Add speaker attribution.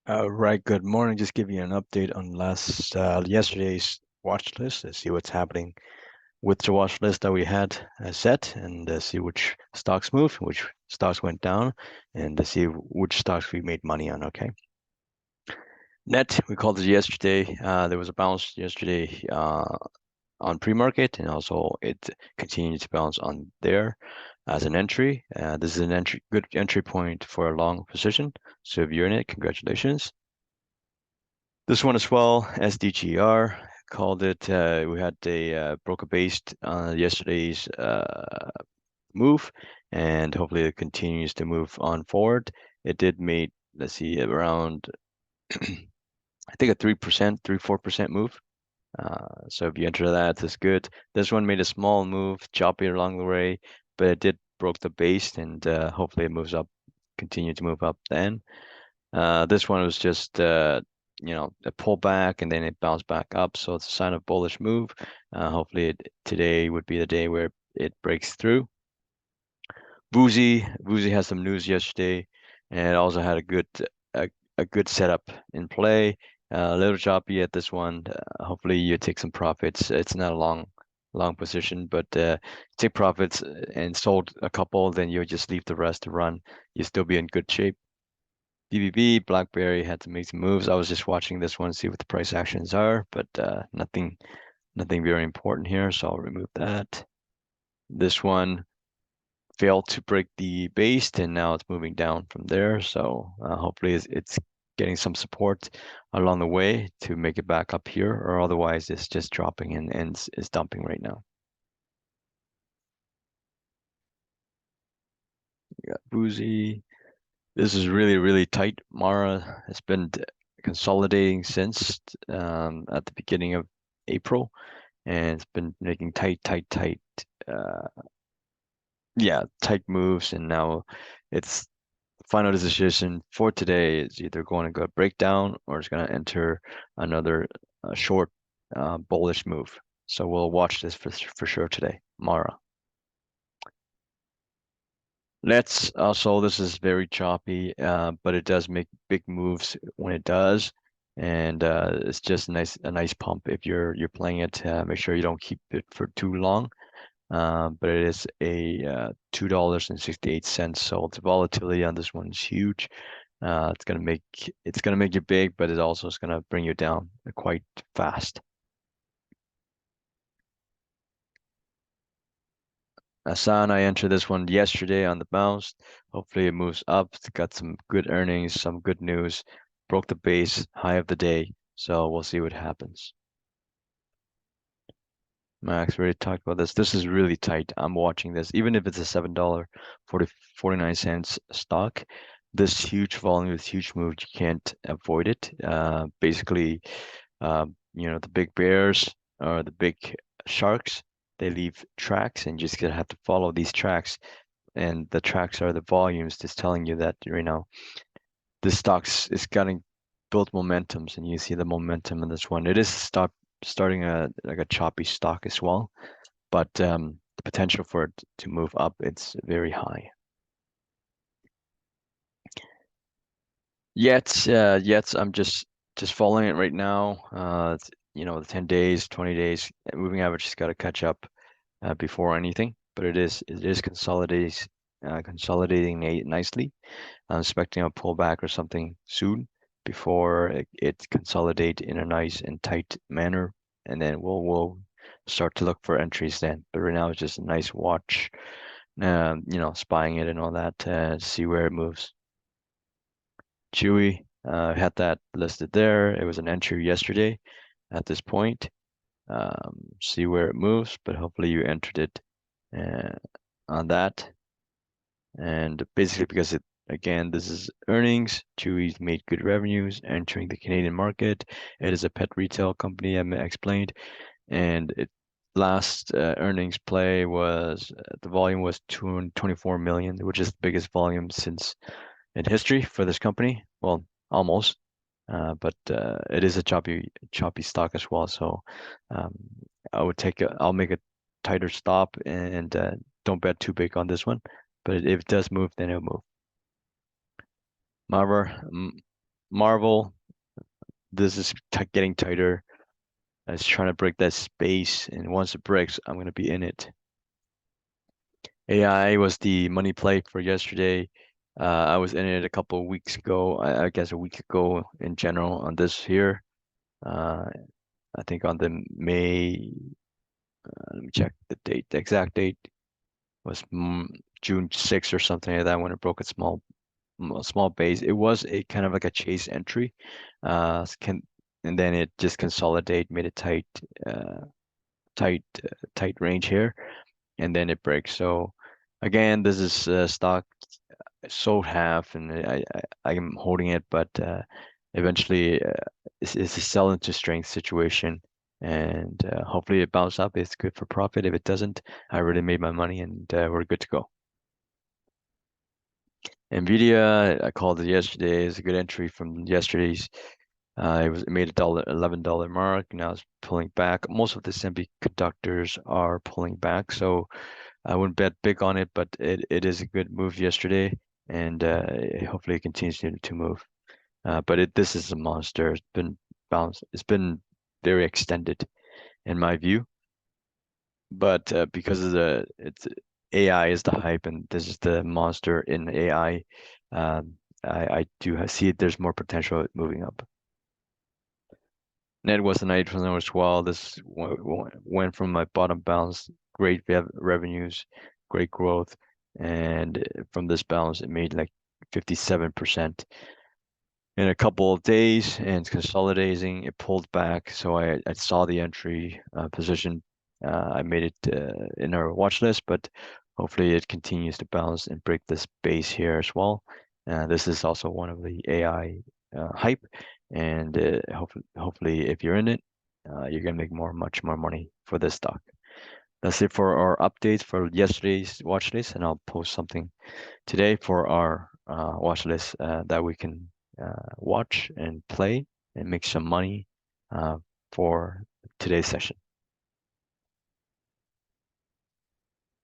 Speaker 1: Right, good morning. Just give you an update on yesterday's watch list to see what's happening with the watch list that we had set and see which stocks moved, which stocks went down, and to see which stocks we made money on, okay? Net, we called it yesterday. There was a bounce yesterday on pre-market, and also it continued to bounce on there as an entry. This is good entry point for a long position. So if you're in it, congratulations. This one as well, SDGR called it. We had a broke a base on yesterday's move, and hopefully it continues to move on forward. It did make, let's see, around I think a 3%, 4% move. So if you enter that, that's good. This one made a small move, choppy along the way, but it did broke the base, and hopefully it moves up, continue to move up then. This one was just a pullback and then it bounced back up, so it's a sign of bullish move. Today would be the day where it breaks through. Boozy has some news yesterday, and it also had a, a good setup in play. A little choppy at this one. Hopefully you take some profits. It's not a long position, but take profits and sold a couple, then you just leave the rest to run. You still be in good shape. BBB, BlackBerry had to make some moves. I was just watching this one, see what the price actions are, but nothing very important here, so I'll remove that. This one failed to break the base, and now it's moving down from there. So hopefully it's getting some support along the way to make it back up here, or otherwise it's just dropping and is dumping right now. We got Boozy. This is really tight. Mara has been consolidating since at the beginning of April, and it's been making uh, tight moves. And now its final decision for today is either going to go breakdown or it's going to enter another short bullish move. So we'll watch this for sure today. Mara. Let's also, this is very choppy, but it does make big moves when it does, and it's just a nice pump if you're playing it. Make sure you don't keep it for too long. But it is a $2.68, so the volatility on this one is huge. It's gonna make you big, but it also is gonna bring you down quite fast. Asan, I entered this one yesterday on the bounce. Hopefully it moves up. It's got some good earnings, some good news. Broke the base high of the day. So we'll see what happens. Max already talked about this. This is really tight. I'm watching this. Even if it's a $7.49 stock, this huge volume, this huge move, you can't avoid it. Basically, the big bears or the big sharks, they leave tracks, and you just gonna have to follow these tracks. And the tracks are the volumes just telling you that right now this stock's is getting built momentums, and you see the momentum in this one. It is starting like a choppy stock as well, but the potential for it to move up, it's very high. Yet I'm just following it right now. The 10 days, 20 days moving average has got to catch up before anything, but it is consolidating nicely. I'm expecting a pullback or something soon before it consolidate in a nice and tight manner, and then we'll start to look for entries then. But right now it's just a nice watch, spying it and all that to see where it moves. Chewy had that listed there. It was an entry yesterday at this point. See where it moves, but hopefully you entered it uh, on that. And basically, because again, this is earnings. Chewy's made good revenues entering the Canadian market. It is a pet retail company, I explained, and it last earnings play was the volume was 224 million, which is the biggest volume since in history for this company. Well, almost. But it is a choppy stock as well. So um, I'll make a tighter stop and don't bet too big on this one. But if it does move, then it'll move. Marver, Marvel, this is getting tighter. It's trying to break that space, and once it breaks, I'm going to be in it. AI was the money play for yesterday. I was in it a couple of weeks ago, I guess a week ago in general on this here. Uh, I think on the May, let me check the date. The exact date was June 6th or something like that when it broke a small base. It was a kind of like a chase entry, can and then it just consolidate, made a tight, tight range here, and then it breaks. So again, this is stock sold half, and I am holding it, but eventually it's a sell into strength situation. And hopefully it bounces up. It's good for profit. If it doesn't, I already made my money and we're good to go. Nvidia, I called it yesterday. It's a good entry from yesterday's. It made $11 mark. Now it's pulling back. Most of the semiconductors are pulling back, so I wouldn't bet big on it, but it is a good move yesterday, and hopefully it continues to move. But this is a monster. It's been bounced. It's been very extended in my view. But because of it's AI is the hype, and this is the monster in AI, I do see it. There's more potential at moving up. Net was an 8% as well. This went from my bottom bounce, great revenues, great growth, and from this bounce, it made like 57% in a couple of days, and it's consolidating. It pulled back, so I saw the entry position. I made it in our watch list, but hopefully it continues to bounce and break this base here as well. This is also one of the AI hype, and hopefully if you're in it, you're gonna make much more money for this stock. That's it for our updates for yesterday's watch list, and I'll post something today for our watch list that we can watch and play and make some money for today's session.